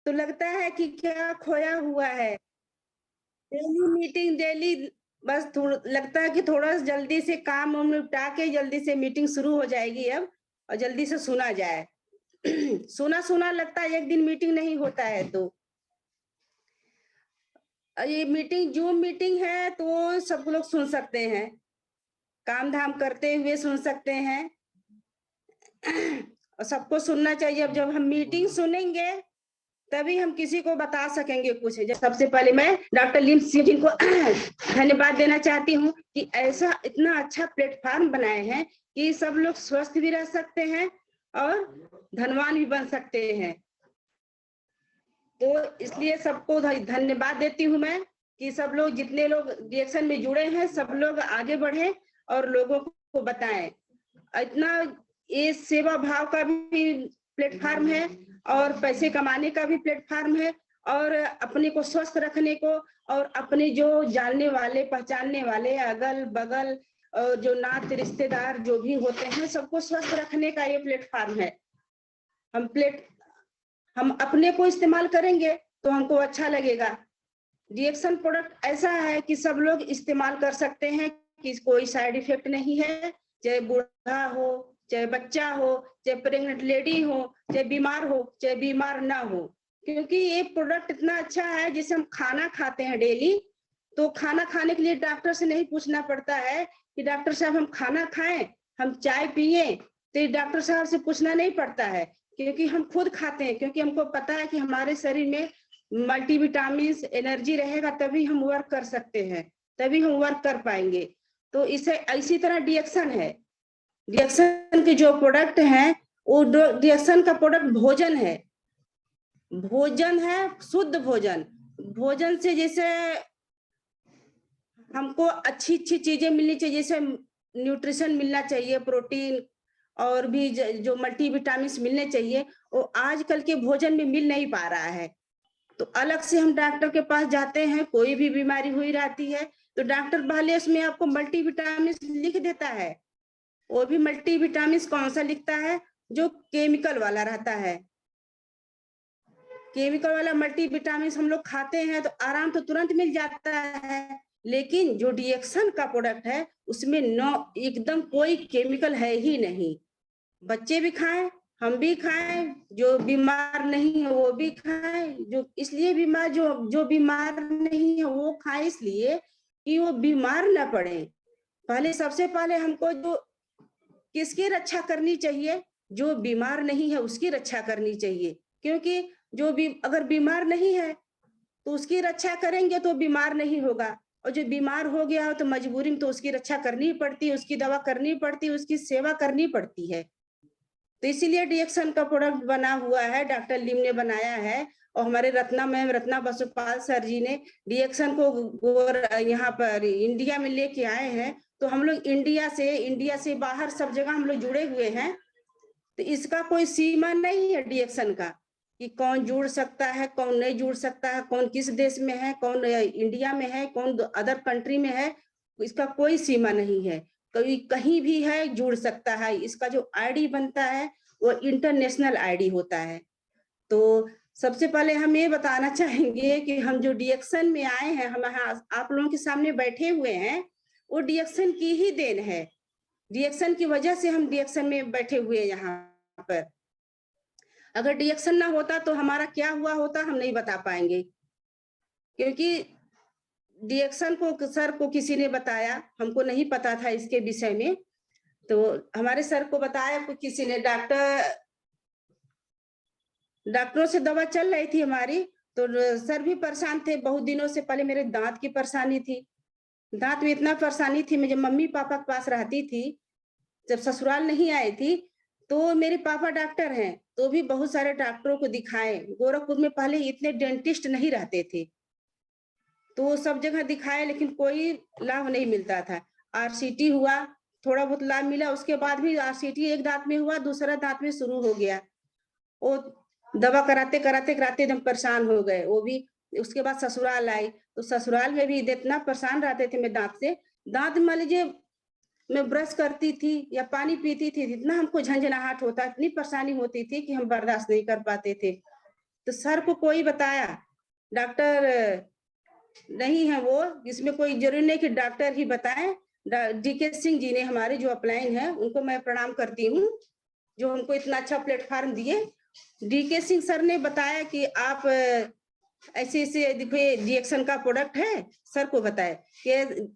तो लगता है कि क्या खोया हुआ है। डेली मीटिंग डेली, बस थोड़ा लगता है कि थोड़ा जल्दी से काम वाम निपटा के जल्दी से मीटिंग शुरू हो जाएगी अब, और जल्दी से सुना जाए। सुना सुना लगता है, एक दिन मीटिंग नहीं होता है तो। ये मीटिंग जूम मीटिंग है तो सब लोग सुन सकते हैं, काम धाम करते हुए सुन सकते हैं। और सबको सुनना चाहिए। अब जब हम मीटिंग सुनेंगे तभी हम किसी को बता सकेंगे कुछ। सबसे पहले मैं डॉक्टर लिम सिंह जी को धन्यवाद देना चाहती हूँ कि ऐसा इतना अच्छा प्लेटफॉर्म बनाए हैं कि सब लोग स्वस्थ भी रह सकते हैं और धनवान भी बन सकते हैं। तो इसलिए सबको धन्यवाद देती हूँ मैं कि सब लोग, जितने लोग रिएक्शन में जुड़े हैं, सब लोग आगे बढ़े और लोगों को बताएं। इतना ये सेवा भाव का भी प्लेटफॉर्म है और पैसे कमाने का भी प्लेटफॉर्म है और अपने को स्वस्थ रखने को और अपने जो जानने वाले पहचानने वाले अगल बगल जो नात रिश्तेदार जो भी होते हैं सबको स्वस्थ रखने का ये प्लेटफॉर्म है। हम अपने को इस्तेमाल करेंगे तो हमको अच्छा लगेगा। रिएक्शन प्रोडक्ट ऐसा है कि सब लोग इस्तेमाल कर सकते हैं, कि कोई साइड इफेक्ट नहीं है, चाहे बूढ़ा हो, चाहे बच्चा हो, चाहे प्रेग्नेंट लेडी हो, चाहे बीमार हो, चाहे बीमार ना हो। क्योंकि ये प्रोडक्ट इतना अच्छा है, जैसे हम खाना खाते हैं डेली, तो खाना खाने के लिए डॉक्टर से नहीं पूछना पड़ता है कि डॉक्टर साहब हम खाना खाएं, हम चाय पिए, तो डॉक्टर साहब से पूछना नहीं पड़ता है, क्योंकि हम खुद खाते हैं। क्योंकि हमको पता है कि हमारे शरीर में मल्टीविटामिन एनर्जी रहेगा तभी हम वर्क कर सकते हैं, तभी हम वर्क कर पाएंगे। तो इसे इसी तरह रिएक्शन है। रिएक्शन के जो प्रोडक्ट हैं वो रिएक्शन का प्रोडक्ट भोजन है। भोजन है शुद्ध भोजन। भोजन से जैसे हमको अच्छी अच्छी चीजें मिलनी चाहिए, जैसे न्यूट्रिशन मिलना चाहिए, प्रोटीन और भी जो मल्टीविटामिन मिलने चाहिए, वो आजकल के भोजन में मिल नहीं पा रहा है। तो अलग से हम डॉक्टर के पास जाते हैं, कोई भी बीमारी हुई रहती है तो डॉक्टर पहले उसमें आपको मल्टीविटामिन लिख देता है। वो भी मल्टीविटामिन कौन सा लिखता है? जो केमिकल वाला रहता है। केमिकल वाला मल्टीविटामिन हम लोग खाते हैं तो आराम तो तुरंत मिल जाता है, लेकिन जो रिएक्शन का प्रोडक्ट है उसमें नो एकदम कोई केमिकल है ही नहीं। बच्चे भी खाएं, हम भी खाएं, जो बीमार नहीं है वो भी खाएं, जो इसलिए बीमार जो बीमार नहीं है वो खाएं, इसलिए कि वो बीमार ना पड़े। पहले सबसे पहले हमको जो किसकी रक्षा करनी चाहिए? जो बीमार नहीं है उसकी रक्षा करनी चाहिए। क्योंकि जो भी अगर बीमार नहीं है तो उसकी रक्षा करेंगे तो बीमार नहीं होगा, और जो बीमार हो गया हो तो मजबूरी में तो उसकी रक्षा करनी पड़ती है, उसकी दवा करनी पड़ती है, उसकी सेवा करनी पड़ती है। तो इसीलिए रिएक्शन का प्रोडक्ट बना हुआ है, डॉक्टर लिम ने बनाया है। और हमारे रत्ना मैम, रत्ना बसुपाल सर जी ने रिएक्शन को यहाँ पर इंडिया में लेके आए हैं। तो हम लोग इंडिया से बाहर सब जगह हम लोग जुड़े हुए हैं। तो इसका कोई सीमा नहीं है रिएक्शन का, कि कौन जुड़ सकता है कौन नहीं जुड़ सकता है, कौन किस देश में है, कौन इंडिया में है, कौन अदर कंट्री में है। इसका कोई सीमा नहीं है, कभी कहीं भी है जुड़ सकता है। इसका जो आईडी बनता है वो इंटरनेशनल आईडी होता है। तो सबसे पहले हम ये बताना चाहेंगे कि हम जो रिएक्शन में आए हैं, हम आप लोगों के सामने बैठे हुए हैं, वो रिएक्शन की ही देन है। रिएक्शन की वजह से हम रिएक्शन में बैठे हुए यहाँ पर। अगर रिएक्शन ना होता तो हमारा क्या हुआ होता हम नहीं बता पाएंगे। क्योंकि रिएक्शन को सर को किसी ने बताया, हमको नहीं पता था इसके विषय में, तो हमारे सर को बताया किसी ने। डॉक्टरों से दवा चल रही थी हमारी, तो सर भी परेशान थे बहुत दिनों से। पहले मेरे दांत की परेशानी थी, दांत में इतना परेशानी थी। मैं जब मम्मी पापा के पास रहती थी, जब ससुराल नहीं आई थी, तो मेरे पापा डॉक्टर हैं, तो भी बहुत सारे डॉक्टरों को दिखाए। गोरखपुर में पहले इतने डेंटिस्ट नहीं रहते थे, तो सब जगह दिखाए लेकिन कोई लाभ नहीं मिलता था। आरसीटी हुआ, थोड़ा बहुत लाभ मिला, उसके बाद भी आरसीटी एक दांत में हुआ, दूसरा दांत में शुरू हो गया। वो दवा कराते कराते कराते एकदम परेशान हो गए वो भी। उसके बाद ससुराल आई, तो ससुराल में भी इतना परेशान रहते थे मैं दांत से। दांत मान लीजिए मैं ब्रश करती थी या पानी पीती थी, इतना हमको झंझनाहट होता, इतनी परेशानी होती थी कि हम बर्दाश्त नहीं कर पाते थे। तो सर को कोई बताया, डॉक्टर नहीं है वो, इसमें कोई जरूरी नहीं कि डॉक्टर ही बताएं। डीके सिंह जी ने, हमारे जो अपलाइन है, उनको मैं प्रणाम करती हूँ, जो हमको इतना अच्छा प्लेटफॉर्म दिए। डीके सिंह सर ने बताया कि आप ऐसे ऐसे देखिए रिएक्शन का प्रोडक्ट है, सर को बताए कि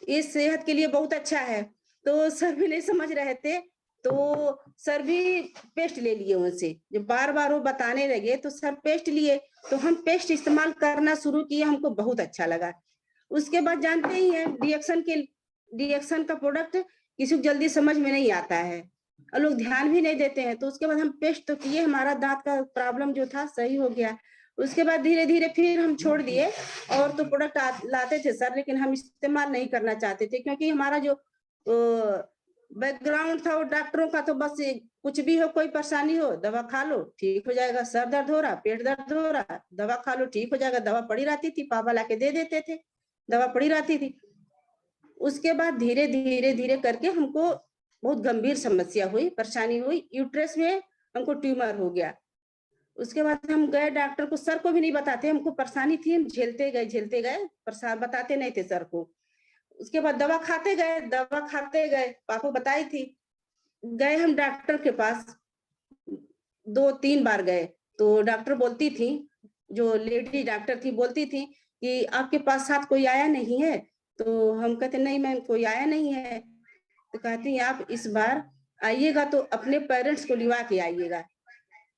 ये सेहत के लिए बहुत अच्छा है। तो सर भी नहीं समझ रहे थे, तो सर भी पेस्ट ले लिए उनसे, जब बार बार वो बताने लगे तो सर पेस्ट लिए, तो हम पेस्ट इस्तेमाल करना शुरू किए, हमको बहुत अच्छा लगा। उसके बाद जानते ही हैं रिएक्शन का प्रोडक्ट किसी को जल्दी समझ में नहीं आता है और लोग ध्यान भी नहीं देते हैं। तो उसके बाद हम पेस्ट तो किए, हमारा दांत का प्रॉब्लम जो था सही हो गया। उसके बाद धीरे धीरे फिर हम छोड़ दिए, और तो प्रोडक्ट लाते थे सर, लेकिन हम इस्तेमाल नहीं करना चाहते थे, क्योंकि हमारा जो बैकग्राउंड था वो डॉक्टरों का, तो बस कुछ भी हो, कोई परेशानी हो, दवा खा लो ठीक हो जाएगा, सर दर्द हो रहा, पेट दर्द हो रहा, दवा खा लो ठीक हो जाएगा, दवा पड़ी रहती थी, पापा लाके दे देते थे, दवा पड़ी रहती थी। उसके बाद धीरे धीरे धीरे करके हमको बहुत गंभीर समस्या हुई, परेशानी हुई, यूट्रस में हमको ट्यूमर हो गया। उसके बाद हम गए डॉक्टर को, सर को भी नहीं बताते, हमको परेशानी थी, हम झेलते गए, परेशान, बताते नहीं थे सर को। उसके बाद दवा खाते गए, पापा बताई थी। गए हम डॉक्टर के पास, 2-3 बार गए, तो डॉक्टर बोलती थी, जो लेडी डॉक्टर थी, बोलती थी कि आपके पास साथ कोई आया नहीं है? तो हम कहते नहीं मैम, कोई आया नहीं है। तो कहती आप इस बार आइएगा तो अपने पेरेंट्स को लिवा के आइएगा।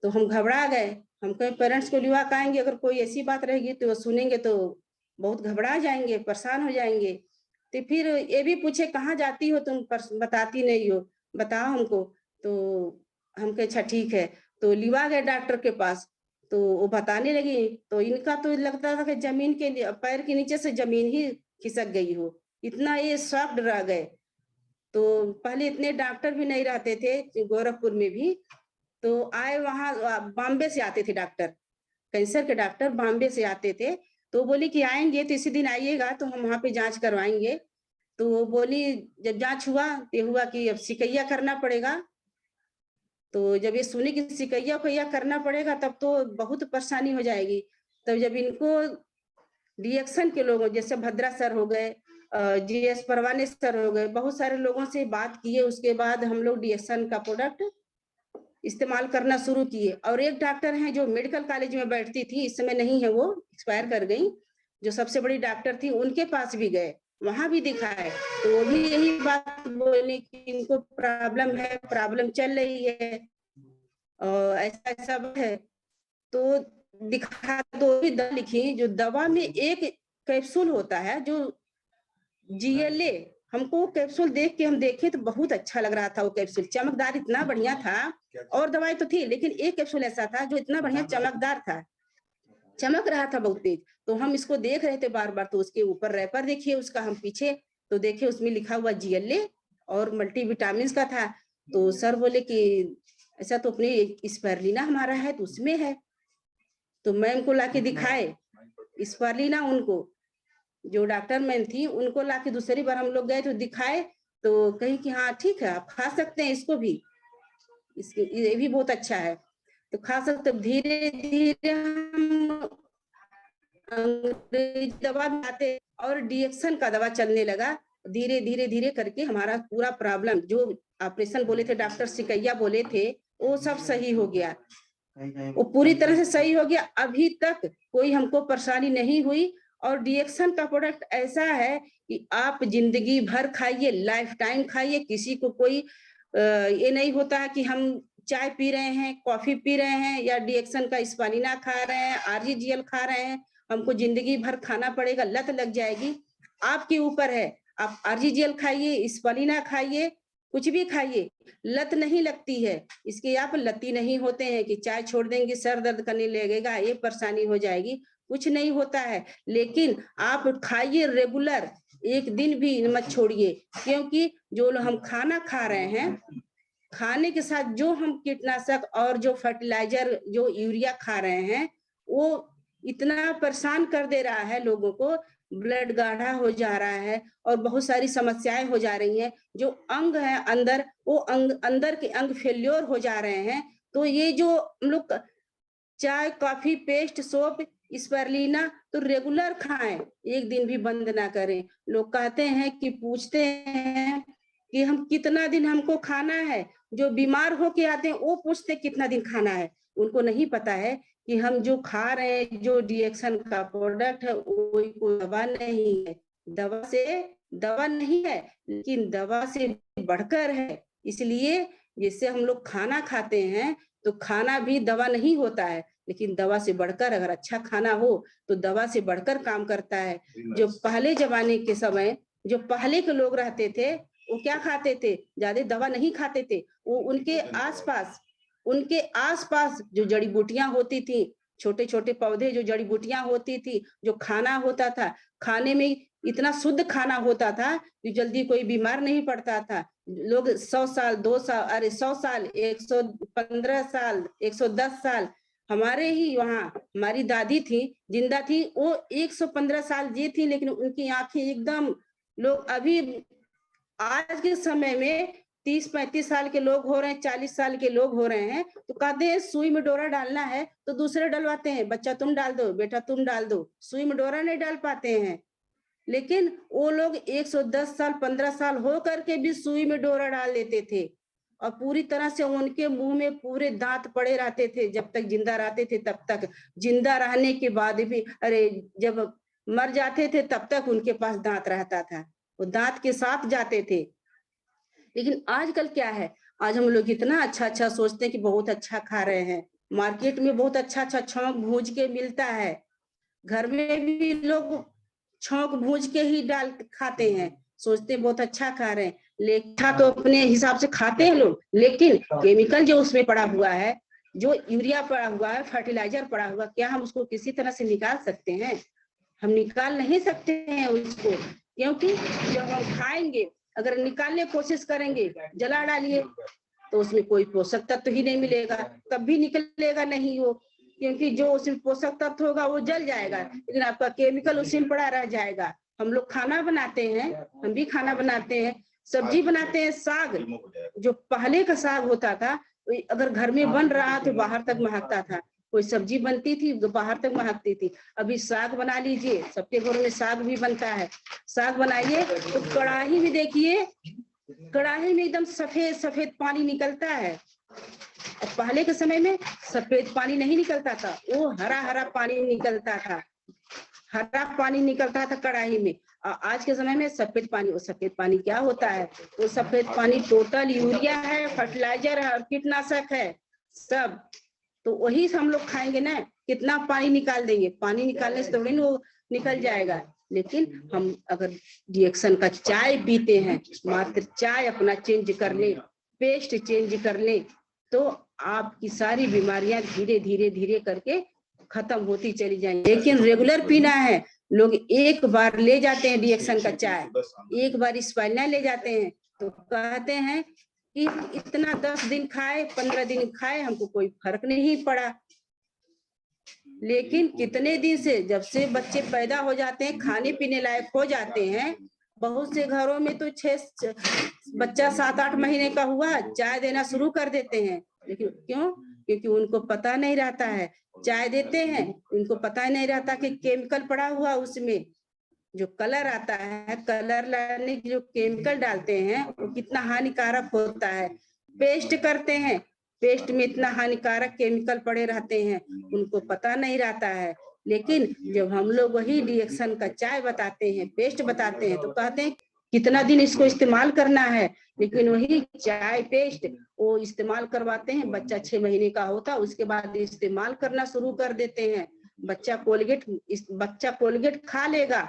तो हम घबरा गए, हम कहे पेरेंट्स को लिवा के आएंगे, अगर कोई ऐसी बात रहेगी तो सुनेंगे तो बहुत घबरा जाएंगे, परेशान हो जाएंगे। तो फिर ये भी पूछे कहाँ जाती हो तुम, बताती नहीं हो, बताओ हमको। तो हम कहे अच्छा ठीक है, तो लिवा गए डॉक्टर के पास, तो वो बताने लगी, तो इनका तो लगता था कि जमीन के पैर के नीचे से जमीन ही खिसक गई हो, इतना ये शॉक्ड रह गए। तो पहले इतने डॉक्टर भी नहीं रहते थे गोरखपुर में भी, तो आए वहां, बॉम्बे से आते थे डॉक्टर, कैंसर के डॉक्टर बॉम्बे से आते थे। तो बोली कि आएंगे तो इसी दिन आइएगा, तो हम वहां पे जांच करवाएंगे। तो वो बोली, जब जांच हुआ तो हुआ कि अब सिकैया करना पड़ेगा। तो जब ये सुनी कि सिकैया उकैया करना पड़ेगा, तब तो बहुत परेशानी हो जाएगी। तब जब इनको रिएक्शन के लोग, जैसे भद्रा सर हो गए, जीएस परवाने सर हो गए, बहुत सारे लोगों से बात किए, उसके बाद हम लोग रिएक्शन का प्रोडक्ट इस्तेमाल करना शुरू किए। और एक डॉक्टर हैं जो मेडिकल कॉलेज में बैठती थी, इस समय नहीं है, वो एक्सपायर कर गई, जो सबसे बड़ी डॉक्टर थी, उनके पास भी गए, वहां भी दिखाए, तो वो भी यही बात बोली कि इनको प्रॉब्लम है, प्रॉब्लम चल रही है और ऐसा ऐसा है। तो दिखा, दो भी दवा लिखी, जो दवा में एक कैप्सूल होता है जो जीएलए, हमको कैप्सूल देख के हम देखे तो बहुत अच्छा लग रहा था, वो कैप्सूल चमकदार इतना बढ़िया था, और दवाई तो थी लेकिन एक कैप्सूल ऐसा था जो इतना बढ़िया चमकदार था, चमक रहा था बहुत तेज। तो हम इसको देख रहे थे बार बार, तो उसके ऊपर रैपर देखिए उसका, हम पीछे तो देखे उसमें लिखा हुआ जीएलए और मल्टीविटामिन का था। तो सर बोले कि ऐसा तो अपने स्पायरुलिना हमारा है, तो उसमें है। तो मैम को लाके दिखाए स्पायरुलिना, उनको जो डॉक्टर मैम थी उनको लाके दूसरी बार हम लोग गए तो दिखाए, तो कही कि हाँ ठीक है, आप खा सकते हैं इसको भी, इसके ये भी बहुत अच्छा है, तो खा सकते। धीरे धीरे हम अंग्रेजी दवा भी आते और डिएक्शन का दवा चलने लगा। धीरे धीरे धीरे करके हमारा पूरा प्रॉब्लम, जो ऑपरेशन बोले थे डॉक्टर, सिकैया बोले थे, वो सब सही हो गया, वो पूरी तरह से सही हो गया। अभी तक कोई हमको परेशानी नहीं हुई। और डिएक्शन का प्रोडक्ट ऐसा है कि आप जिंदगी भर खाइए, लाइफ टाइम खाइए, किसी को कोई ये नहीं होता है कि हम चाय पी रहे हैं, कॉफी पी रहे हैं, या डिएक्शन का स्पालिना खा रहे हैं, आरजीजीएल खा रहे हैं, हमको जिंदगी भर खाना पड़ेगा, लत लग जाएगी। आपके ऊपर है, आप आरजीजीएल खाइए, स्पालिना खाइए, कुछ भी खाइए, लत नहीं लगती है। इसके आप लती नहीं होते हैं कि चाय छोड़ देंगे सर दर्द करने लगेगा, ये परेशानी हो जाएगी, कुछ नहीं होता है। लेकिन आप खाइए रेगुलर, एक दिन भी मत छोड़िए, क्योंकि जो हम खाना खा रहे हैं, खाने के साथ जो हम कीटनाशक और जो फर्टिलाइजर, जो यूरिया खा रहे हैं, वो इतना परेशान कर दे रहा है लोगों को, ब्लड गाढ़ा हो जा रहा है और बहुत सारी समस्याएं हो जा रही हैं। जो अंग है अंदर, वो अंग, अंदर के अंग फेल्योर हो जा रहे हैं। तो ये जो हम लोग चाय, कॉफी, पेस्ट, सोप, स्पारुलिना तो रेगुलर खाएं, एक दिन भी बंद ना करें। लोग कहते हैं कि पूछते हैं कि हम कितना दिन हमको खाना है, जो बीमार होके आते हैं वो पूछते हैं कितना दिन खाना है। उनको नहीं पता है कि हम जो खा रहे हैं, जो रिएक्शन का प्रोडक्ट है, वो कोई दवा नहीं है। दवा नहीं है, लेकिन दवा से बढ़कर है। इसलिए जैसे हम लोग खाना खाते हैं तो खाना भी दवा नहीं होता है, लेकिन दवा से बढ़कर, अगर अच्छा खाना हो तो दवा से बढ़कर काम करता है। जो पहले जमाने के समय, जो पहले के लोग रहते थे, वो क्या खाते थे? ज्यादा दवा नहीं खाते थे। वो उनके आसपास जो जड़ी बूटियां होती थी, छोटे छोटे पौधे, जो जड़ी बूटियां होती थी, जो खाना होता था, खाने में इतना शुद्ध खाना होता था कि जल्दी कोई बीमार नहीं पड़ता था। लोग 100 साल, 2 साल, अरे 100 साल, 115 साल, 110 साल, हमारे ही वहाँ हमारी दादी थी, जिंदा थी, वो 115 साल जी थी, लेकिन उनकी आंखें एकदम, लोग अभी आज के समय में 30-35 साल के लोग हो रहे हैं, 40 साल के लोग हो रहे हैं, तो कहते हैं सुई में डोरा डालना है तो दूसरे डलवाते हैं, बच्चा तुम डाल दो, बेटा तुम डाल दो, सुई में डोरा नहीं डाल पाते हैं। लेकिन वो लोग 110 साल, 15 साल हो करके भी सुई में डोरा डाल देते थे, और पूरी तरह से उनके मुंह में पूरे दांत पड़े रहते थे, जब तक जिंदा रहते थे तब तक। जिंदा रहने के बाद भी, अरे जब मर जाते थे तब तक उनके पास दांत रहता था, वो दांत के साथ जाते थे। लेकिन आजकल क्या है, आज हम लोग इतना अच्छा अच्छा सोचते हैं कि बहुत अच्छा खा रहे हैं, मार्केट में बहुत अच्छा अच्छा छौंक भूज के मिलता है, घर में भी लोग छौंक भूज के ही डाल खाते हैं, सोचते हैं बहुत अच्छा खा रहे हैं। लेखा तो अपने हिसाब से खाते हैं लोग, लेकिन केमिकल जो उसमें पड़ा हुआ है, जो यूरिया पड़ा हुआ है, फर्टिलाइजर पड़ा हुआ, क्या हम उसको किसी तरह से निकाल सकते हैं? हम निकाल नहीं सकते हैं उसको, क्योंकि जब हम खाएंगे, अगर निकालने की कोशिश करेंगे, जला डालिए, तो उसमें कोई पोषक तत्व ही नहीं मिलेगा, कभी निकलेगा नहीं वो, क्योंकि जो उसमें पोषक तत्व होगा वो जल जाएगा, लेकिन आपका केमिकल उसी में पड़ा रह जाएगा। हम लोग खाना बनाते हैं, हम भी खाना बनाते हैं, सब्जी बनाते हैं, साग, जो पहले का साग होता था, अगर घर में बन रहा तो बाहर तक महकता था, कोई सब्जी बनती थी बाहर तक महकती थी। अभी साग बना लीजिए, सबके घरों में साग भी बनता है, साग बनाइए तो कढ़ाई में देखिए, कढ़ाई में एकदम सफेद सफेद पानी निकलता है, और पहले के समय में सफेद पानी नहीं निकलता था, वो हरा हरा पानी निकलता था, हरा पानी निकलता था कढ़ाई में। आज के समय में सफेद पानी, वो सफेद पानी क्या होता है? वो सफेद पानी टोटल यूरिया है, फर्टिलाइजर है और कीटनाशक है सब। तो वही हम लोग खाएंगे ना, कितना पानी निकाल देंगे, पानी निकालने से थोड़ी ना वो निकल जाएगा। लेकिन हम अगर रिएक्शन का चाय पीते हैं, मात्र चाय अपना चेंज कर ले, पेस्ट चेंज कर ले, तो आपकी सारी बीमारियां धीरे धीरे धीरे करके खत्म होती चली जाएंगी। लेकिन रेगुलर पीना है, लोग एक बार ले जाते हैं रिएक्शन का चाय, एक बार स्पारुलिना ले जाते हैं, तो कहते हैं कि इतना 10 दिन खाए, 15 दिन खाए, हमको कोई फर्क नहीं पड़ा। लेकिन कितने दिन से, जब से बच्चे पैदा हो जाते हैं, खाने पीने लायक हो जाते हैं, बहुत से घरों में तो बच्चा 7-8 महीने का हुआ, चाय देना शुरू कर देते हैं। लेकिन क्यों? क्योंकि उनको पता नहीं रहता है, चाय देते हैं, उनको पता ही नहीं रहता कि केमिकल पड़ा हुआ उसमें, जो कलर आता है, कलर लाने की जो केमिकल डालते हैं वो कितना हानिकारक होता है। पेस्ट करते हैं, पेस्ट में इतना हानिकारक केमिकल पड़े रहते हैं, उनको पता नहीं रहता है। लेकिन जब हम लोग वही रिएक्शन का चाय बताते हैं, पेस्ट बताते हैं, तो कहते हैं कितना दिन इसको इस्तेमाल करना है, लेकिन वही चाय पेस्ट वो इस्तेमाल करवाते हैं। बच्चा 6 महीने का होता है, उसके बाद इस्तेमाल करना शुरू कर देते हैं। बच्चा कोलगेट खा लेगा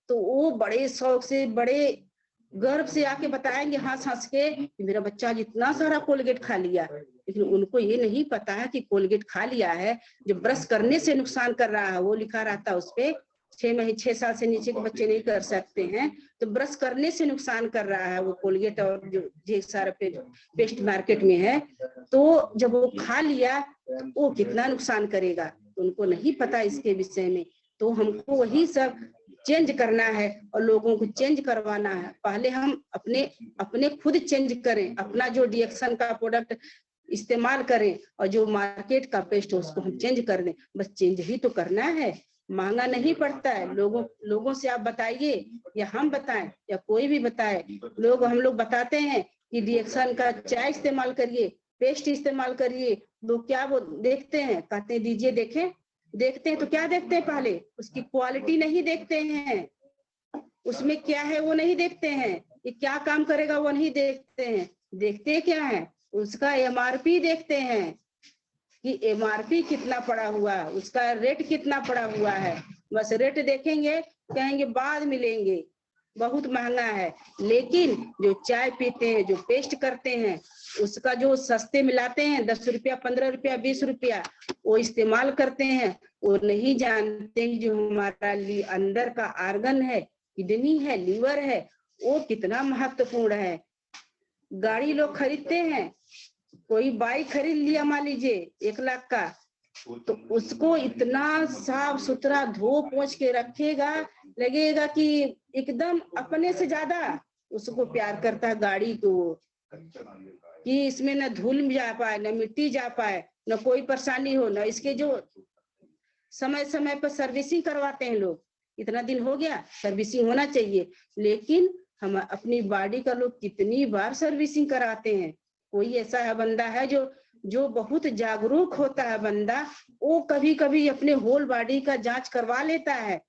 तो वो बड़े शौक से, बड़े गर्व से आके बताएंगे हंस हंस के कि मेरा बच्चा जितना सारा कोलगेट खा लिया। लेकिन उनको ये नहीं पता है कि कोलगेट खा लिया है, जो ब्रश करने से नुकसान कर रहा है, वो लिखा रहता है उसपे, 6 साल से नीचे के बच्चे नहीं कर सकते हैं, तो ब्रश करने से नुकसान कर रहा है वो कोलगेट, और जो सारा पेस्ट मार्केट में है, तो जब वो खा लिया वो कितना नुकसान करेगा, उनको नहीं पता इसके विषय में। तो हमको वही सब चेंज करना है और लोगों को चेंज करवाना है। पहले हम अपने खुद चेंज करें, अपना जो रिएक्शन का प्रोडक्ट इस्तेमाल करें और जो मार्केट का पेस्ट है उसको हम चेंज कर दें। बस चेंज ही तो करना है, महंगा नहीं पड़ता है। लोगों से आप बताइए या हम बताएं या कोई भी बताए, हम लोग बताते हैं कि रिएक्शन का चाय इस्तेमाल करिए, पेस्ट इस्तेमाल करिए, लोग क्या वो देखते हैं, कहते हैं दीजिए देखें। देखते हैं तो क्या देखते हैं, पहले उसकी क्वालिटी नहीं देखते हैं, उसमें क्या है वो नहीं देखते हैं, ये क्या काम करेगा वो नहीं देखते हैं। देखते क्या है, उसका एमआरपी देखते हैं कि एमआरपी कितना पड़ा हुआ है, उसका रेट कितना पड़ा हुआ है। बस रेट देखेंगे, कहेंगे बाद मिलेंगे, बहुत महंगा है। लेकिन जो चाय पीते हैं, जो पेस्ट करते हैं, उसका जो सस्ते मिलाते हैं 10 रुपया 15 रुपया 20 रुपया, वो इस्तेमाल करते हैं। वो नहीं जानते जो हमारा अंदर का आर्गन है, किडनी है, लीवर है, वो कितना महत्वपूर्ण है। गाड़ी लोग खरीदते हैं, कोई बाइक खरीद लिया मान लीजिए 1 लाख का, तो उसको इतना साफ सुथरा धो पोंछ के रखेगा, लगेगा कि एकदम अपने से ज्यादा उसको प्यार करता है गाड़ी को, कि इसमें न धूल जा पाए, न मिट्टी जा पाए, न कोई परेशानी हो, न इसके जो समय समय पर सर्विसिंग करवाते हैं लोग। इतना दिन हो गया, सर्विसिंग होना चाहिए, लेकिन हम अपनी बॉडी का लोग कितनी बार सर्विसिंग कराते हैं। कोई ऐसा है बंदा है जो बहुत जागरूक होता है बंदा, वो कभी कभी अपने होल बॉडी का जांच करवा लेता है।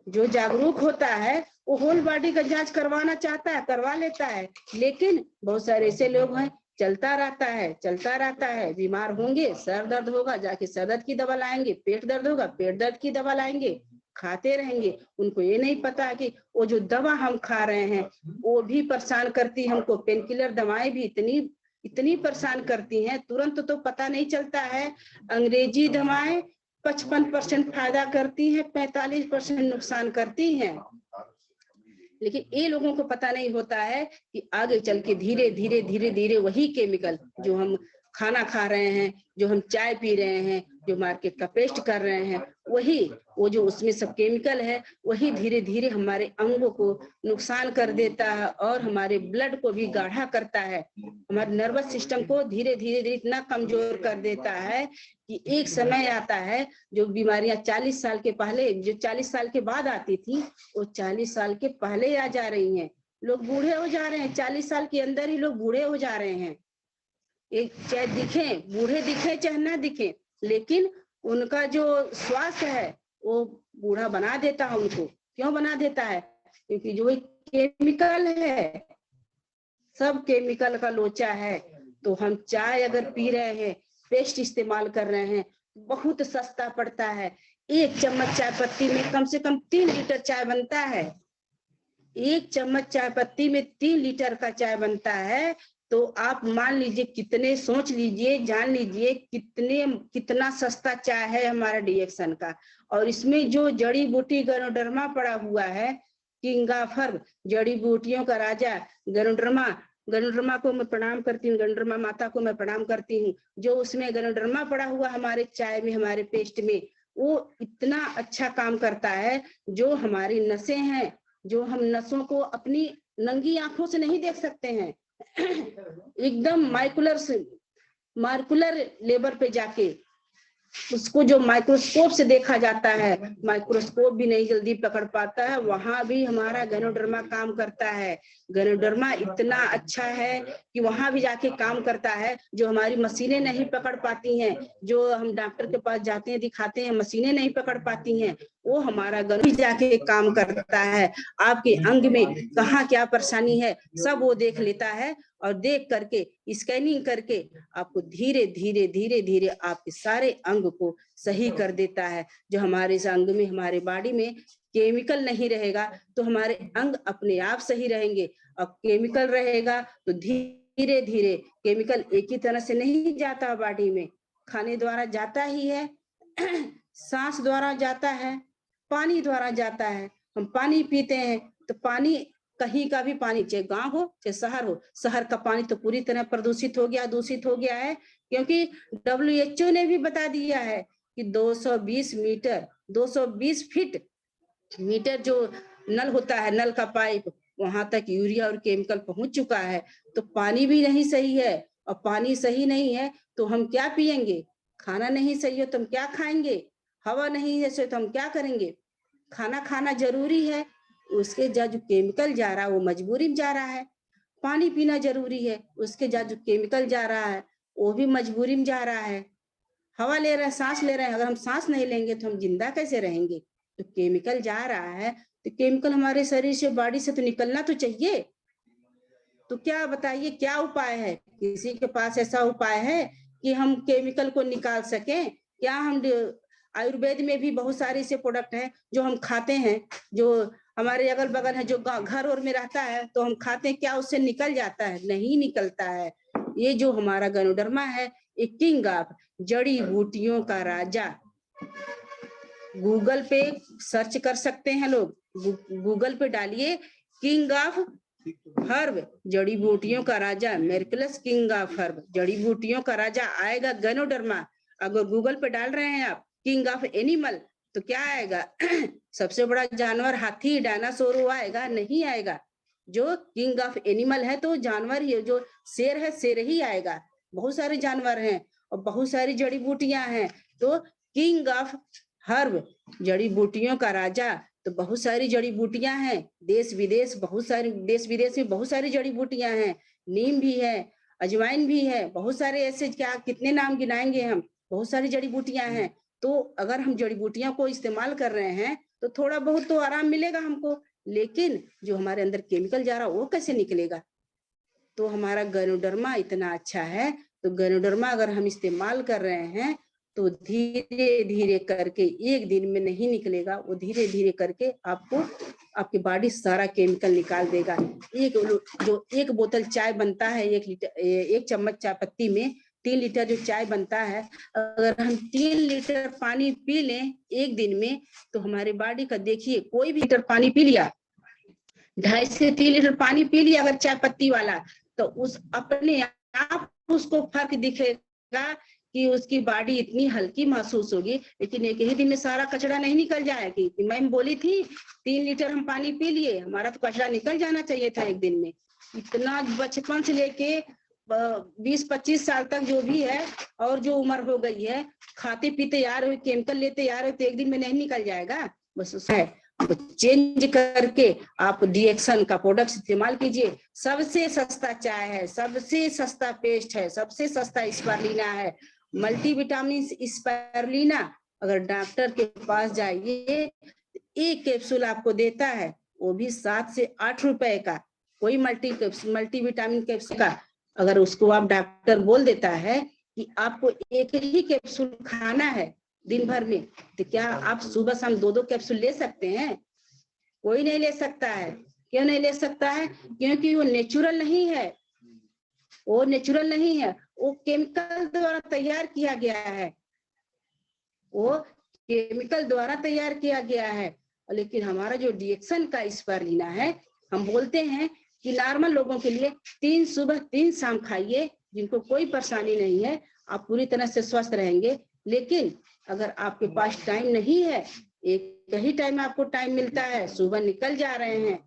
जो जागरूक होता है वो होल बॉडी का जांच करवाना चाहता है, करवा लेता है। लेकिन बहुत सारे ऐसे लोग हैं, चलता रहता है, बीमार होंगे, सर दर्द होगा, जाके सर दर्द की दवा लाएंगे, पेट दर्द होगा, पेट दर्द की दवा लाएंगे, खाते रहेंगे। उनको ये नहीं पता कि वो जो दवा हम खा रहे हैं वो भी परेशान करती है हमको। पेन किलर दवाएं भी इतनी परेशान करती हैं, तुरंत तो पता नहीं चलता है। अंग्रेजी दवाएं 55% फायदा करती हैं, 45% नुकसान करती हैं। लेकिन ये लोगों को पता नहीं होता है कि आगे चल के धीरे धीरे वही केमिकल जो हम खाना खा रहे हैं, जो हम चाय पी रहे हैं, जो मार्केट का पेस्ट कर रहे हैं, वो जो उसमें सब केमिकल है, वही धीरे धीरे हमारे अंगों को नुकसान कर देता है और हमारे ब्लड को भी गाढ़ा करता है। हमारे नर्वस सिस्टम को धीरे धीरे इतना कमजोर कर देता है कि एक समय आता है जो बीमारियां 40 साल के पहले, जो 40 साल के बाद आती थी, वो 40 साल के पहले आ जा रही हैं। लोग बूढ़े हो जा रहे हैं, 40 साल के अंदर ही लोग बूढ़े हो जा रहे हैं। एक चाहे दिखे, बूढ़े दिखे चाहे ना दिखे, लेकिन उनका जो स्वास्थ्य है वो बूढ़ा बना देता है उनको। क्यों बना देता है? क्योंकि जो केमिकल है, सब केमिकल का लोचा है। तो हम चाय अगर पी रहे हैं, पेस्ट इस्तेमाल कर रहे हैं, बहुत सस्ता पड़ता है। 1 चम्मच चाय पत्ती में कम से कम 3 लीटर चाय बनता है। 1 चम्मच चाय पत्ती में 3 लीटर का चाय बनता है। तो आप मान लीजिए कितने, सोच लीजिए, जान लीजिए कितना सस्ता चाय है हमारा रिएक्शन का। और इसमें जो जड़ी बूटी गनोडर्मा पड़ा हुआ है, किंगाफर, जड़ी बूटियों का राजा गनोडर्मा को मैं प्रणाम करती हूँ, गनोडर्मा माता को मैं प्रणाम करती हूँ। जो उसमें गनोडर्मा पड़ा हुआ हमारे चाय में, हमारे पेस्ट में, वो इतना अच्छा काम करता है। जो हमारी नसें हैं, जो हम नसों को अपनी नंगी आंखों से नहीं देख सकते हैं, एकदम मार्कुलर लेवल पे जाके उसको जो माइक्रोस्कोप से देखा जाता है, माइक्रोस्कोप भी नहीं जल्दी पकड़ पाता है, वहां भी हमारा गनोडर्मा काम करता है। गनोडर्मा इतना अच्छा है कि वहां भी जाके काम करता है, जो हमारी मशीनें नहीं पकड़ पाती हैं। जो हम डॉक्टर के पास जाते हैं, दिखाते हैं, मशीनें नहीं पकड़ पाती हैं, वो हमारा गनो भी जाके काम करता है। आपके अंग में कहाँ क्या परेशानी है सब वो देख लेता है, और देख करके स्कैनिंग करके आपको धीरे धीरे आपके सारे अंग को सही कर देता है। जो हमारे इस अंग में, हमारे बॉडी में केमिकल नहीं रहेगा तो हमारे अंग अपने आप सही रहेंगे। और केमिकल रहेगा तो धीरे धीरे, केमिकल एक ही तरह से नहीं जाता बॉडी में, खाने द्वारा जाता ही है, सांस द्वारा जाता है, पानी द्वारा जाता है। हम पानी पीते हैं तो पानी, कहीं का भी पानी, चाहे गांव हो चाहे शहर हो, शहर का पानी तो पूरी तरह प्रदूषित हो गया, दूषित हो गया है। क्योंकि WHO ने भी बता दिया है कि 220 फीट मीटर जो नल होता है, नल का पाइप, वहां तक यूरिया और केमिकल पहुंच चुका है। तो पानी भी नहीं सही है, और पानी सही नहीं है तो हम क्या पिएंगे, खाना नहीं सही हो तो हम क्या खाएंगे, हवा नहीं है तो हम क्या करेंगे। खाना खाना जरूरी है, उसके जो केमिकल जा रहा है वो मजबूरी में जा रहा है। पानी पीना जरूरी है, उसके जो केमिकल जा रहा है वो भी मजबूरी में जा रहा है। हवा ले रहे हैं, सांस ले रहे हैं, अगर हम सांस नहीं लेंगे तो हम जिंदा कैसे रहेंगे। तो केमिकल जा रहा है तो केमिकल हमारे शरीर से, बॉडी से तो निकलना तो चाहिए। तो क्या बताइए क्या उपाय है, किसी के पास ऐसा उपाय है कि हम केमिकल को निकाल सकें क्या। हम आयुर्वेद में भी बहुत सारे ऐसे प्रोडक्ट हैं जो हम खाते हैं, जो हमारे अगल बगल है, जो घर और में रहता है तो हम खाते हैं, क्या उससे निकल जाता है, नहीं निकलता है। ये जो हमारा गैनोडर्मा है, ये किंग ऑफ जड़ी बूटियों का राजा। गूगल पे सर्च कर सकते हैं लोग, गूगल पे डालिए किंग ऑफ हर्ब, जड़ी बूटियों का राजा, मेरकुलस किंग ऑफ हर्ब, जड़ी बूटियों का राजा, आएगा गैनोडर्मा। अगर गूगल पे डाल रहे हैं आप किंग ऑफ एनिमल तो क्या आएगा सबसे बड़ा जानवर हाथी, डायनासोर वो आएगा, नहीं आएगा। जो किंग ऑफ एनिमल है तो जानवर ही, जो शेर है शेर ही आएगा। बहुत सारे जानवर हैं और बहुत सारी जड़ी बूटियां हैं। तो किंग ऑफ हर्ब, जड़ी बूटियों का राजा, तो बहुत सारी जड़ी बूटियां हैं, देश विदेश बहुत सारी, देश विदेश में बहुत सारी जड़ी बूटियां हैं। नीम भी है, अजवाइन भी है, बहुत सारे ऐसे, क्या कितने नाम गिनाएंगे हम, बहुत सारी जड़ी बूटियां हैं। तो अगर हम जड़ी बूटियां को इस्तेमाल कर रहे हैं तो थोड़ा बहुत तो आराम मिलेगा हमको, लेकिन जो हमारे अंदर केमिकल जा रहा है वो कैसे निकलेगा। तो हमारा गैनोडर्मा इतना अच्छा है, तो गैनोडर्मा अगर हम इस्तेमाल कर रहे हैं तो धीरे धीरे करके, एक दिन में नहीं निकलेगा, वो धीरे धीरे करके आपको, आपकी बॉडी सारा केमिकल निकाल देगा। एक बोतल चाय बनता है, 1 लीटर, 1 चम्मच चाय पत्ती में 3 लीटर जो चाय बनता है, अगर हम 3 लीटर पानी पी लें एक दिन में तो हमारे बॉडी का देखिए, कोई भी लीटर पानी पी लिया, 2.5 से 3 लीटर पानी पी लिया अगर चाय पत्ती वाला, तो उस अपने आप उसको फर्क दिखेगा कि उसकी बॉडी इतनी हल्की महसूस होगी। लेकिन एक ही दिन में सारा कचरा नहीं निकल जाएगी। कि मैम बोली थी 3 लीटर हम पानी पी लिए, हमारा तो कचरा निकल जाना चाहिए था एक दिन में। इतना बचपन से लेके 20-25 साल तक जो भी है और जो उम्र हो गई है, खाते पीते यार हो, केमिकल लेते यार हो, तो एक दिन में नहीं निकल जाएगा। बस है तो चेंज करके आप डीएक्सन का प्रोडक्ट इस्तेमाल कीजिए। सबसे सस्ता चाय है, सबसे सस्ता पेस्ट है, सबसे सस्ता स्पारुलिना है, मल्टीविटामिन स्पारुलिना। अगर डॉक्टर के पास जाइए, एक कैप्सूल आपको देता है, वो भी 7 से 8 रुपए का, कोई मल्टीविटामिन कैप्सूल का। अगर उसको आप डॉक्टर बोल देता है कि आपको एक ही कैप्सूल खाना है दिन भर में, तो क्या आप सुबह शाम 2-2 कैप्सूल ले सकते हैं? कोई नहीं ले सकता है। क्यों नहीं ले सकता है? क्योंकि वो नेचुरल नहीं है, वो नेचुरल नहीं है, वो केमिकल द्वारा तैयार किया गया है, वो केमिकल द्वारा तैयार किया गया है। लेकिन हमारा जो डीएक्सन का स्पारुलिना है, हम बोलते हैं कि नॉर्मल लोगों के लिए 3 सुबह 3 शाम खाइए, जिनको कोई परेशानी नहीं है, आप पूरी तरह से स्वस्थ रहेंगे। लेकिन अगर आपके पास टाइम नहीं है, एक ही टाइम आपको टाइम मिलता है, सुबह निकल जा रहे हैं,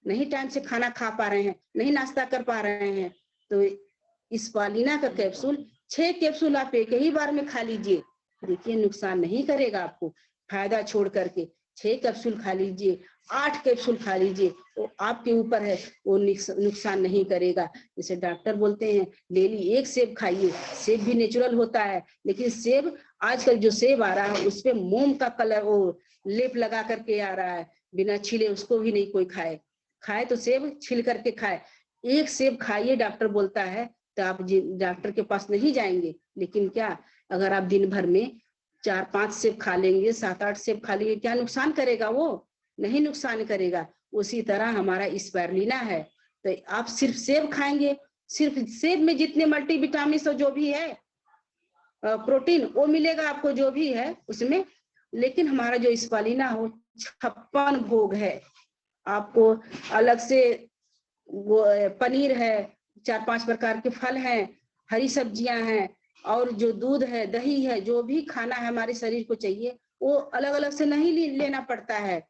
नहीं टाइम से खाना खा पा रहे हैं, नहीं नाश्ता कर पा रहे हैं, तो स्पारुलिना का कैप्सूल 6 कैप्सूल आप एक ही बार में खा लीजिए। देखिए नुकसान नहीं करेगा आपको, फायदा छोड़ करके 6 कैप्सूल खा लीजिए, 8 कैप्सूल खा लीजिए, वो आपके ऊपर है, वो नुकसान नहीं करेगा। जैसे डॉक्टर बोलते हैं डेली 1 सेब खाइए, सेब भी नेचुरल होता है, लेकिन सेब, आजकल जो सेब आ रहा है उसपे मोम का कलर, वो लेप लगा करके आ रहा है, बिना छिले उसको भी नहीं कोई खाए। खाए तो सेब छिल करके खाए। 1 सेब खाइए डॉक्टर बोलता है, तो आप डॉक्टर के पास नहीं जाएंगे। लेकिन क्या, अगर आप दिन भर में 4-5 सेब खा लेंगे, 7-8 सेब खा लेंगे, क्या नुकसान करेगा? वो नहीं नुकसान करेगा। उसी तरह हमारा स्पारुलिना है, तो आप सिर्फ सेब खाएंगे, सिर्फ सेब में जितने मल्टीविटामिन जो भी है, प्रोटीन, वो मिलेगा आपको जो भी है उसमें। लेकिन हमारा जो स्पारुलिना हो 56 भोग है, आपको अलग से वो पनीर है, 4-5 प्रकार के फल हैं, हरी सब्जियां हैं, और जो दूध है, दही है, जो भी खाना है हमारे शरीर को चाहिए, वो अलग अलग से नहीं लेना पड़ता है।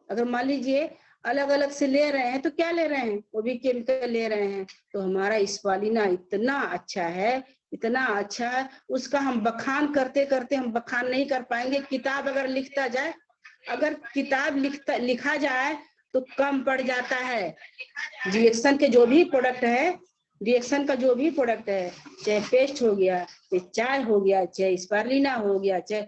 अगर मान लीजिए अलग अलग से ले रहे हैं तो क्या ले रहे हैं, वो भी केमिकल ले रहे हैं। तो हमारा स्पालिना इतना अच्छा है, इतना अच्छा है, उसका हम बखान करते करते हम बखान नहीं कर पाएंगे। किताब अगर लिखता जाए, अगर किताब लिखा जाए तो कम पड़ जाता है। रिएक्शन के जो भी प्रोडक्ट है, रिएक्शन का जो भी प्रोडक्ट है, चाहे पेस्ट हो गया, चाहे चाय हो गया, चाहे स्पालिना हो गया, चाहे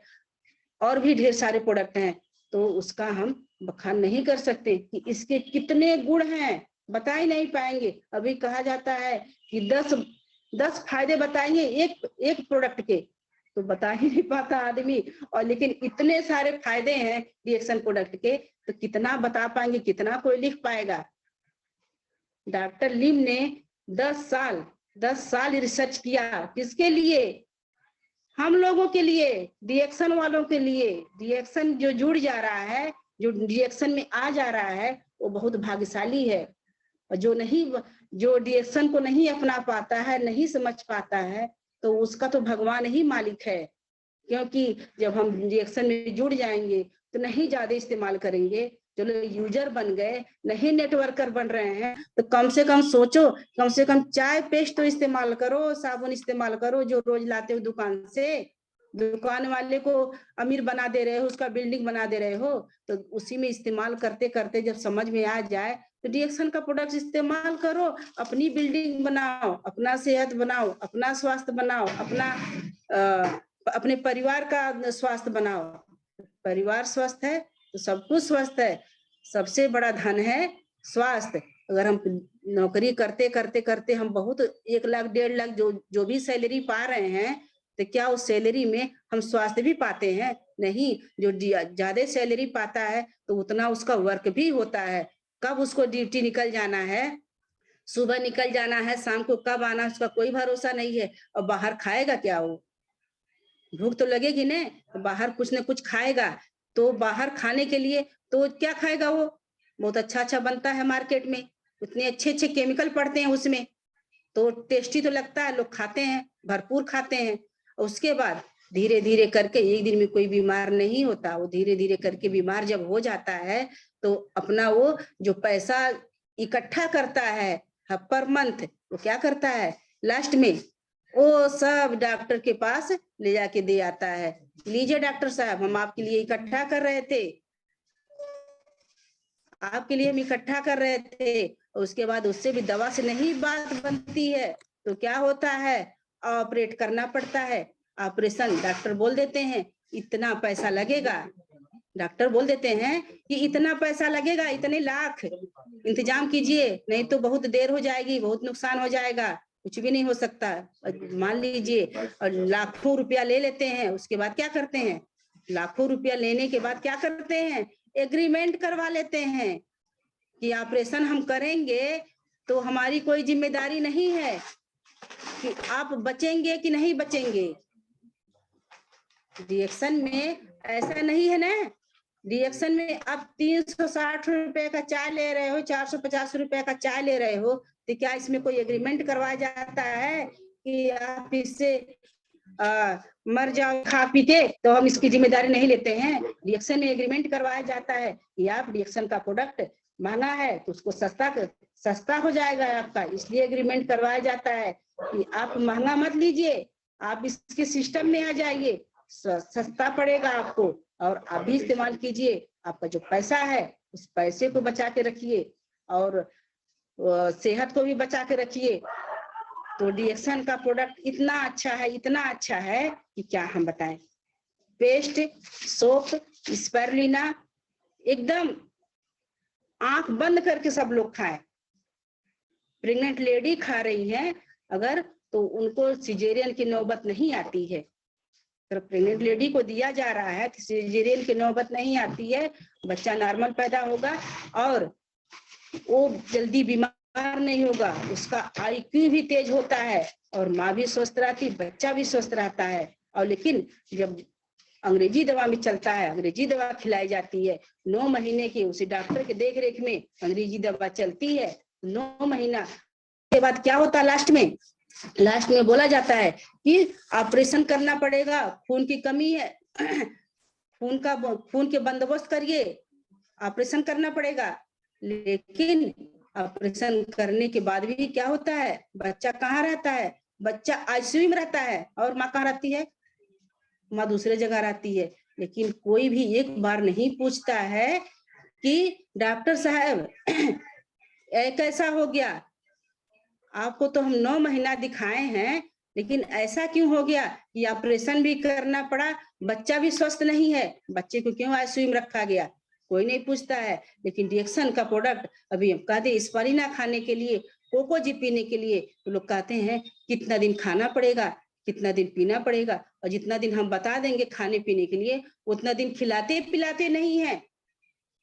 और भी ढेर सारे प्रोडक्ट हैं, तो उसका हम बखान नहीं कर सकते कि इसके कितने गुण हैं, बता ही नहीं पाएंगे। अभी कहा जाता है कि 10 फायदे बताएंगे एक प्रोडक्ट के, तो बता ही नहीं पाता आदमी। और लेकिन इतने सारे फायदे हैं रिएक्शन प्रोडक्ट के, तो कितना बता पाएंगे, कितना कोई लिख पाएगा। डॉक्टर लिम ने 10 साल रिसर्च किया, किसके लिए, हम लोगों के लिए, रिएक्शन वालों के लिए। रिएक्शन जो जुड़ जा रहा है, जो रिएक्शन में आ जा रहा है, वो बहुत भाग्यशाली है। और जो रिएक्शन को नहीं अपना पाता है, नहीं समझ पाता है, तो उसका तो भगवान ही मालिक है। क्योंकि जब हम रिएक्शन में जुड़ जाएंगे तो नहीं ज्यादा इस्तेमाल करेंगे। चलो यूजर बन गए, नहीं नेटवर्कर बन रहे हैं, तो कम से कम सोचो, कम से कम चाय पेस्ट तो इस्तेमाल करो, साबुन इस्तेमाल करो जो रोज लाते हो दुकान से। दुकान वाले को अमीर बना दे रहे हो, उसका बिल्डिंग बना दे रहे हो, तो उसी में इस्तेमाल करते करते जब समझ में आ जाए तो रिएक्शन का प्रोडक्ट इस्तेमाल करो, अपनी बिल्डिंग बनाओ, अपना सेहत बनाओ, अपना स्वास्थ्य बनाओ, अपने परिवार का स्वास्थ्य बनाओ। परिवार स्वस्थ है तो सब कुछ स्वस्थ है। सबसे बड़ा धन है स्वास्थ्य। अगर हम नौकरी करते करते करते हम बहुत 1 लाख 1.5 लाख जो भी सैलरी पा रहे हैं, तो क्या उस सैलरी में हम स्वास्थ्य भी पाते हैं? नहीं। जो ज्यादा सैलरी पाता है तो उतना उसका वर्क भी होता है। कब उसको ड्यूटी निकल जाना है, सुबह निकल जाना है, शाम को कब आना उसका कोई भरोसा नहीं है। और बाहर खाएगा क्या? वो भूख तो लगेगी ना, तो बाहर कुछ ना कुछ खाएगा। तो बाहर खाने के लिए तो क्या खाएगा? वो बहुत अच्छा अच्छा बनता है मार्केट में, उतने अच्छे अच्छे केमिकल पड़ते हैं उसमें, तो टेस्टी तो लगता है, लोग खाते हैं, भरपूर खाते हैं। और उसके बाद धीरे धीरे करके एक दिन में कोई बीमार नहीं होता। वो धीरे धीरे करके बीमार जब हो जाता है तो अपना वो जो पैसा इकट्ठा करता है पर मंथ, वो क्या करता है लास्ट में? वो सब डॉक्टर के पास ले जाके दे आता है, लीजिए डॉक्टर साहब, हम आपके लिए इकट्ठा कर रहे थे, आपके लिए हम इकट्ठा कर रहे थे। उसके बाद उससे भी दवा से नहीं बात बनती है, तो क्या होता है? ऑपरेट करना पड़ता है। ऑपरेशन डॉक्टर बोल देते हैं इतना पैसा लगेगा, डॉक्टर बोल देते हैं कि इतना पैसा लगेगा, इतने लाख इंतजाम कीजिए, नहीं तो बहुत देर हो जाएगी, बहुत नुकसान हो जाएगा, कुछ भी नहीं हो सकता। मान लीजिए और लाखों रुपया ले लेते हैं। उसके बाद क्या करते हैं? लाखों रुपया लेने के बाद क्या करते हैं? एग्रीमेंट करवा लेते हैं कि ऑपरेशन हम करेंगे तो हमारी कोई जिम्मेदारी नहीं है कि आप बचेंगे कि नहीं बचेंगे। रिएक्शन में ऐसा नहीं है ना। रिएक्शन में आप 360 रुपए का चाय ले रहे हो, 450 रुपए का चाय ले रहे हो, तो क्या इसमें कोई एग्रीमेंट करवाया जाता है कि आप इससे मर जाओ खा पी के, तो हम इसकी जिम्मेदारी नहीं लेते हैं। रिएक्शन में एग्रीमेंट करवाया जाता है कि आप रिएक्शन का प्रोडक्ट महंगा है तो उसको सस्ता हो जाएगा आपका, इसलिए एग्रीमेंट करवाया जाता है कि आप महंगा मत लीजिए, आप इसके सिस्टम में आ जाइए, सस्ता पड़ेगा आपको और आप भी इस्तेमाल कीजिए। आपका जो पैसा है उस पैसे को बचा के रखिए और सेहत को भी बचा के रखिए। तो रिएक्शन का प्रोडक्ट इतना अच्छा है कि क्या हम बताएं। पेस्ट, सोप, स्पारुलिना एकदम आंख बंद करके सब लोग खाएं। प्रेग्नेंट लेडी खा रही है अगर, तो उनको सिजेरियन की नौबत नहीं आती है। तो प्रेग्नेंट लेडी को दिया जा रहा है तो सिजेरियन की नौबत नहीं आती है, बच्चा नॉर्मल पैदा होगा और वो जल्दी बीमार नहीं होगा, उसका IQ भी तेज होता है और माँ भी स्वस्थ रहती, बच्चा भी स्वस्थ रहता है। और लेकिन जब अंग्रेजी दवा में चलता है, अंग्रेजी दवा खिलाई जाती है 9 महीने की, उसी डॉक्टर के देख रेख में अंग्रेजी दवा चलती है 9 महीना के बाद क्या होता है? लास्ट में बोला जाता है कि ऑपरेशन करना पड़ेगा, खून की कमी है, खून के बंदोबस्त करिए, ऑपरेशन करना पड़ेगा। लेकिन ऑपरेशन करने के बाद भी क्या होता है, बच्चा कहाँ रहता है, बच्चा आईसीयू में रहता है और माँ कहाँ रहती है, माँ दूसरे जगह रहती है। लेकिन कोई भी एक बार नहीं पूछता है कि डॉक्टर साहब कैसा हो गया, आपको तो हम 9 महीना दिखाए हैं, लेकिन ऐसा क्यों हो गया कि ऑपरेशन भी करना पड़ा, बच्चा भी स्वस्थ नहीं है, बच्चे को क्यों आईसीयू में रखा गया, कोई नहीं पूछता है। लेकिन डिएक्सन का प्रोडक्ट अभी हम कहते स्पारिना खाने के लिए, कोकोजी पीने के लिए, तो लोग कहते हैं कितना दिन खाना पड़ेगा, कितना दिन पीना पड़ेगा, और जितना दिन हम बता देंगे खाने पीने के लिए उतना दिन खिलाते पिलाते नहीं है।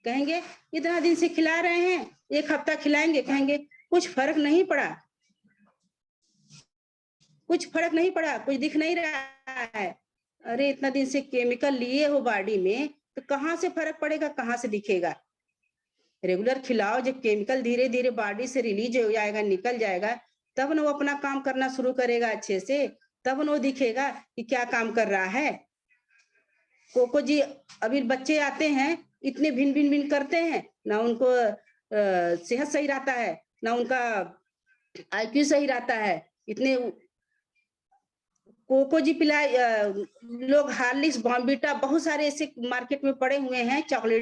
कहेंगे इतना दिन से खिला रहे हैं, 1 हफ्ता खिलाएंगे, कहेंगे कुछ फर्क नहीं पड़ा, कुछ फर्क नहीं पड़ा, कुछ दिख नहीं रहा है। अरे इतना दिन से केमिकल लिए हो बॉडी में, तो कहाँ से फर्क पड़ेगा, कहाँ से दिखेगा। रेगुलर खिलाओ, जब केमिकल धीरे धीरे बॉडी से रिलीज हो जाएगा, निकल जाएगा, तब ना वो अपना काम करना शुरू करेगा अच्छे से, तब ना वो दिखेगा कि क्या काम कर रहा है। कोको जी अभी बच्चे आते हैं, इतने भिन भिन भिन करते हैं, ना उनको सेहत सही रहता है, ना उनका आईक्यू सही रहता है। इतने कोको जी पिलाए लोग हार्लिक्स बॉर्नविटा बहुत सारे ऐसे मार्केट में पड़े हुए हैं चॉकलेट